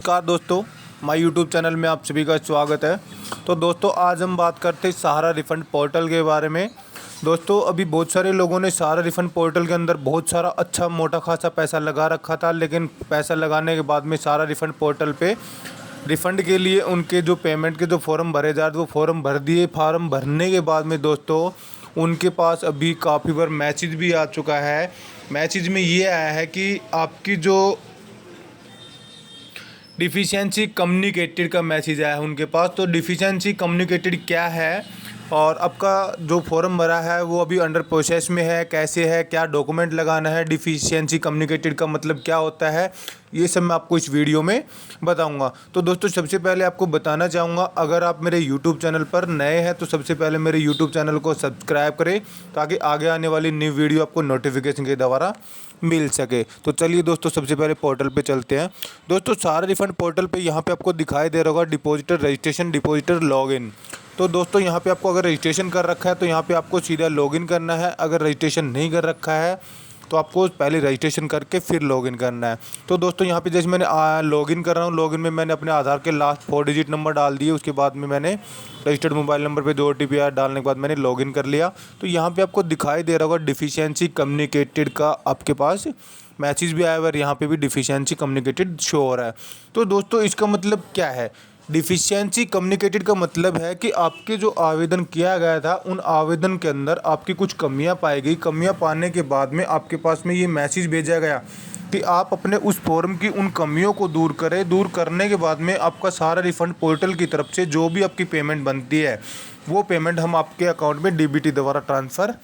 नमस्कार दोस्तों, my YouTube channel में आप सभी का स्वागत है। तो दोस्तों आज हम बात करते हैं सहारा रिफ़ंड पोर्टल के बारे में। दोस्तों अभी बहुत सारे लोगों ने सहारा रिफ़ंड पोर्टल के अंदर बहुत सारा अच्छा मोटा खासा पैसा लगा रखा था, लेकिन पैसा लगाने के बाद में सहारा रिफ़ंड पोर्टल पे रिफ़ंड के लिए उनके जो पेमेंट के जो फॉर्म भरे जा रहे थे वो फॉर्म भर दिए। फॉर्म भरने के बाद में दोस्तों उनके पास अभी काफ़ी बार मैसेज भी आ चुका है। मैसेज में ये आया है कि आपकी जो डिफिशियंसी कम्युनिकेटेड का मैसेज आया है उनके पास। तो डिफिशियंसी कम्युनिकेटेड क्या है और आपका जो फॉर्म भरा है वो अभी अंडर प्रोसेस में है, कैसे है, क्या डॉक्यूमेंट लगाना है, डिफिशियंसी कम्युनिकेटेड का मतलब क्या होता है, ये सब मैं आपको इस वीडियो में बताऊंगा। तो दोस्तों सबसे पहले आपको बताना चाहूँगा, अगर आप मेरे यूट्यूब चैनल पर नए हैं तो सबसे पहले मेरे यूट्यूब चैनल को सब्सक्राइब करें ताकि आगे आने वाली न्यू वीडियो आपको नोटिफिकेशन के द्वारा मिल सके। तो चलिए दोस्तों सबसे पहले पोर्टल पे चलते हैं। दोस्तों सहारा रिफ़ंड पोर्टल पे यहाँ पे आपको दिखाई दे रहा होगा डिपॉजिटर रजिस्ट्रेशन, डिपॉजिटर लॉगिन। तो दोस्तों यहाँ पे आपको अगर रजिस्ट्रेशन कर रखा है तो यहाँ पे आपको सीधा लॉगिन करना है। अगर रजिस्ट्रेशन नहीं कर रखा है तो आपको पहले रजिस्ट्रेशन करके फिर लॉगिन करना है। तो दोस्तों यहाँ पे जैसे मैंने लॉगिन कर रहा हूँ, लॉगिन में मैंने अपने आधार के लास्ट 4 डिजिट नंबर डाल दिए। उसके बाद में मैंने रजिस्टर्ड मोबाइल नंबर पे 2 OTP आया, डालने के बाद मैंने लॉगिन कर लिया। तो यहाँ पे आपको दिखाई दे रहा होगा डिफिशियंसी कम्युनिकेटेड का आपके पास मैसेज भी आया हुआ है, यहाँ पे भी डिफिशियंसी कम्युनिकेटेड शो हो रहा है। तो दोस्तों इसका मतलब क्या है? डिफिशियंसी कम्युनिकेटेड का मतलब है कि आपके जो आवेदन किया गया था उन आवेदन के अंदर आपकी कुछ कमियां पाई गई। कमियां पाने के बाद में आपके पास में ये मैसेज भेजा गया कि आप अपने उस फॉर्म की उन कमियों को दूर करें। दूर करने के बाद में आपका सारा रिफ़ंड पोर्टल की तरफ से जो भी आपकी पेमेंट बनती है वो पेमेंट हम आपके अकाउंट में DBT द्वारा ट्रांसफ़र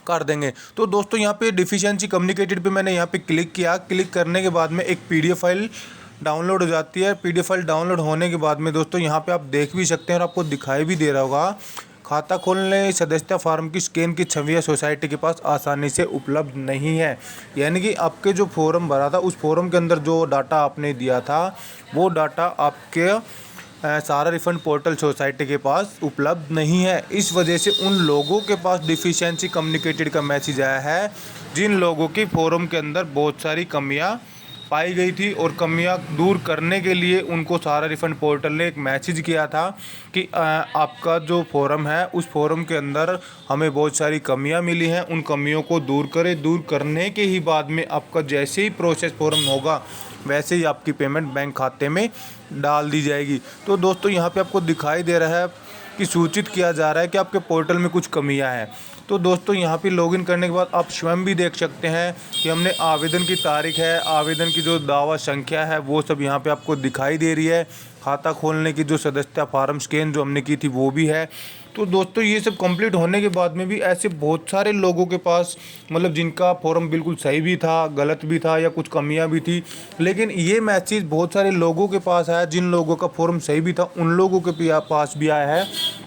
कर देंगे। तो दोस्तों यहाँ पे डिफिशियंसी कम्युनिकेटेड पे मैंने यहाँ पे क्लिक किया। क्लिक करने के बाद में एक PDF फाइल डाउनलोड हो जाती है। PDF फाइल डाउनलोड होने के बाद में दोस्तों यहाँ पे आप देख भी सकते हैं और आपको दिखाई भी दे रहा होगा, खाता खोलने सदस्यता फार्म की स्कैन की छवियाँ सोसाइटी के पास आसानी से उपलब्ध नहीं है। यानी कि आपके जो फॉर्म भरा था उस फॉर्म के अंदर जो डाटा आपने दिया था वो डाटा आपके सहारा रिफ़ंड पोर्टल सोसाइटी के पास उपलब्ध नहीं है। इस वजह से उन लोगों के पास डिफिशियंसी कम्युनिकेटेड का मैसेज आया है जिन लोगों की फॉर्म के अंदर बहुत सारी कमियां पाई गई थी और कमियां दूर करने के लिए उनको सहारा रिफ़ंड पोर्टल ने एक मैसेज किया था कि आपका जो फॉर्म है उस फॉर्म के अंदर हमें बहुत सारी कमियां मिली हैं, उन कमियों को दूर करें। दूर करने के ही बाद में आपका जैसे ही प्रोसेस फॉर्म होगा वैसे ही आपकी पेमेंट बैंक खाते में डाल दी जाएगी। तो दोस्तों यहाँ पे आपको दिखाई दे रहा है कि सूचित किया जा रहा है कि आपके पोर्टल में कुछ कमियां हैं। तो दोस्तों यहाँ पे लॉगिन करने के बाद आप स्वयं भी देख सकते हैं कि हमने आवेदन की तारीख है, आवेदन की जो दावा संख्या है वो सब यहाँ पे आपको दिखाई दे रही है। खाता खोलने की जो सदस्यता फार्म स्कैन जो हमने की थी वो भी है। तो दोस्तों ये सब कंप्लीट होने के बाद में भी ऐसे बहुत सारे लोगों के पास मतलब जिनका फॉर्म बिल्कुल सही भी था, गलत भी था या कुछ कमियां भी थी, लेकिन ये मैसेज बहुत सारे लोगों के पास आया जिन लोगों का फॉर्म सही भी था उन लोगों के पास भी आया है।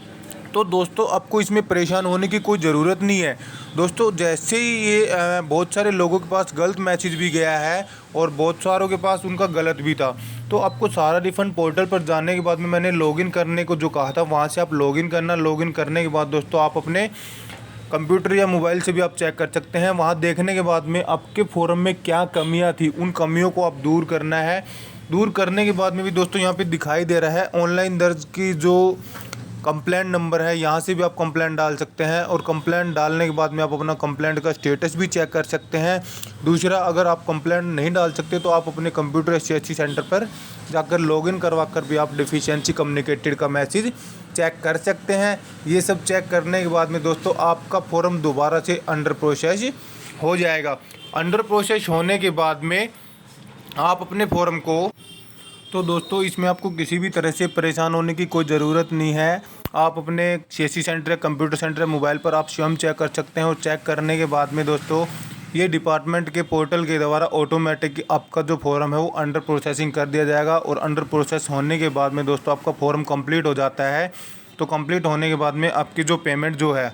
तो दोस्तों आपको इसमें परेशान होने की कोई ज़रूरत नहीं है। दोस्तों जैसे ही ये बहुत सारे लोगों के पास गलत मैसेज भी गया है और बहुत सारों के पास उनका गलत भी था, तो आपको सारा रिफ़ंड पोर्टल पर जाने के बाद में मैंने लॉगिन करने को जो कहा था वहाँ से आप लॉगिन करना। लॉगिन करने के बाद दोस्तों आप अपने कंप्यूटर या मोबाइल से भी आप चेक कर सकते हैं। वहाँ देखने के बाद में आपके फॉर्म में क्या कमियाँ थी उन कमियों को आप दूर करना है। दूर करने के बाद में भी दोस्तों यहाँ पे दिखाई दे रहा है ऑनलाइन दर्ज की जो कंप्लेंट नंबर है, यहाँ से भी आप कंप्लेंट डाल सकते हैं और कंप्लेंट डालने के बाद में आप अपना कंप्लेंट का स्टेटस भी चेक कर सकते हैं। दूसरा, अगर आप कंप्लेंट नहीं डाल सकते तो आप अपने कंप्यूटर CHC सेंटर पर जाकर लॉगिन करवा कर भी आप डिफिशियंसी कम्युनिकेटेड का मैसेज चेक कर सकते हैं। ये सब चेक करने के बाद में दोस्तों आपका फॉर्म दोबारा से अंडर प्रोसेस हो जाएगा। अंडर प्रोसेस होने के बाद में आप अपने फॉर्म को, तो दोस्तों इसमें आपको किसी भी तरह से परेशान होने की कोई ज़रूरत नहीं है। आप अपने CHC centre, computer centre, mobile पर आप स्वयं चेक कर सकते हैं और चेक करने के बाद में दोस्तों ये डिपार्टमेंट के पोर्टल के द्वारा ऑटोमेटिक आपका जो फॉर्म है वो अंडर प्रोसेसिंग कर दिया जाएगा। और अंडर प्रोसेस होने के बाद में दोस्तों आपका फॉर्म कंप्लीट हो जाता है। तो कंप्लीट होने के बाद में आपकी जो पेमेंट जो है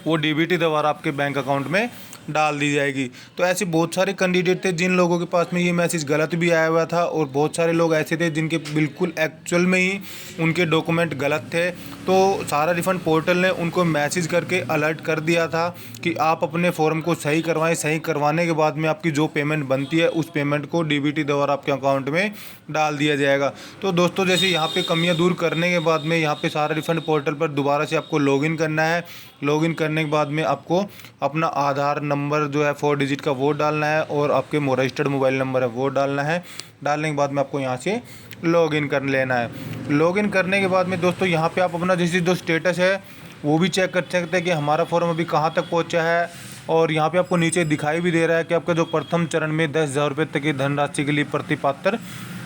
वो DBT द्वारा आपके बैंक अकाउंट में डाल दी जाएगी। तो ऐसे बहुत सारे कैंडिडेट थे जिन लोगों के पास में ये मैसेज गलत भी आया हुआ था, और बहुत सारे लोग ऐसे थे जिनके बिल्कुल एक्चुअल में ही उनके डॉक्यूमेंट गलत थे। तो सारा रिफंड पोर्टल ने उनको मैसेज करके अलर्ट कर दिया था कि आप अपने फॉर्म को सही करवाएं। सही करवाने के बाद में आपकी जो पेमेंट बनती है उस पेमेंट को डीबीटी द्वारा आपके अकाउंट में डाल दिया जाएगा। तो दोस्तों जैसे यहाँ पे कमियाँ दूर करने के बाद में यहाँ पे सारा रिफंड पोर्टल पर दोबारा से आपको लॉगिन करना है। लॉगिन करने के बाद में आपको अपना आधार नंबर जो है 4 डिजिट का वो डालना है, और आपके रजिस्टर्ड मोबाइल नंबर है वो डालना है। डालने के बाद में आपको यहाँ से लॉगिन कर लेना है। लॉगिन करने के बाद में दोस्तों यहाँ पे आप अपना जैसे जो स्टेटस है वो भी चेक कर सकते हैं कि हमारा फॉर्म अभी कहाँ तक पहुँचा है। और यहाँ पे आपको नीचे दिखाई भी दे रहा है कि आपका जो प्रथम चरण में 10,000 रुपये तक की धनराशि के लिए प्रतिपात्र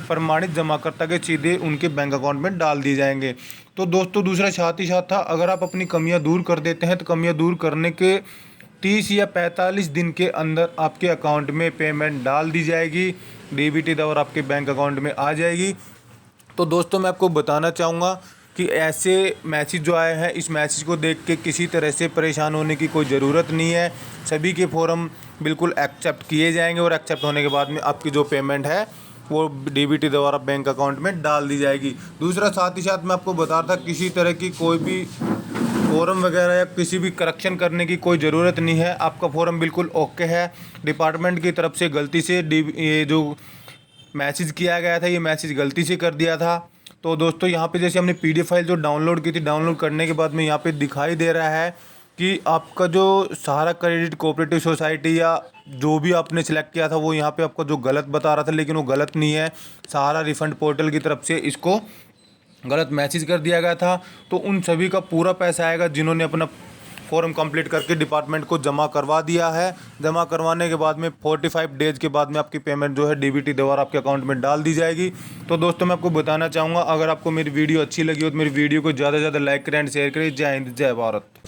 प्रमाणित जमाकर्ता के सीधे उनके बैंक अकाउंट में डाल दिए जाएंगे। तो दोस्तों दूसरा साथ ही साथ था, अगर आप अपनी कमियां दूर कर देते हैं तो कमियां दूर करने के 30 या 45 दिन के अंदर आपके अकाउंट में पेमेंट डाल दी जाएगी, डीबीटी द्वारा आपके बैंक अकाउंट में आ जाएगी। तो दोस्तों मैं आपको बताना चाहूँगा कि ऐसे मैसेज जो आए हैं, इस मैसेज को देख के किसी तरह से परेशान होने की कोई ज़रूरत नहीं है। सभी के फॉर्म बिल्कुल एक्सेप्ट किए जाएंगे, और एक्सेप्ट होने के बाद में आपकी जो पेमेंट है वो डीबीटी द्वारा बैंक अकाउंट में डाल दी जाएगी। दूसरा साथ ही साथ मैं आपको बता रहा था, किसी तरह की कोई भी फॉर्म वगैरह या किसी भी करेक्शन करने की कोई ज़रूरत नहीं है। आपका फॉर्म बिल्कुल ओके है। डिपार्टमेंट की तरफ से गलती से ये जो मैसेज किया गया था, ये मैसेज गलती से कर दिया था। तो दोस्तों यहाँ पे जैसे हमने पीडीएफ फाइल जो डाउनलोड की थी, डाउनलोड करने के बाद में यहाँ पे दिखाई दे रहा है कि आपका जो सहारा क्रेडिट कोऑपरेटिव सोसाइटी या जो भी आपने सिलेक्ट किया था वो यहाँ पे आपका जो गलत बता रहा था, लेकिन वो गलत नहीं है। सहारा रिफंड पोर्टल की तरफ से इसको गलत मैसेज कर दिया गया था। तो उन सभी का पूरा पैसा आएगा जिन्होंने अपना फॉर्म कंप्लीट करके डिपार्टमेंट को जमा करवा दिया है। जमा करवाने के बाद में 45 डेज़ के बाद में आपकी पेमेंट जो है डीबीटी द्वारा आपके अकाउंट में डाल दी जाएगी। तो दोस्तों मैं आपको बताना चाहूँगा, अगर आपको मेरी वीडियो अच्छी लगी हो तो मेरी वीडियो को ज़्यादा से ज़्यादा लाइक करें एंड शेयर करें। जय हिंद, जय भारत।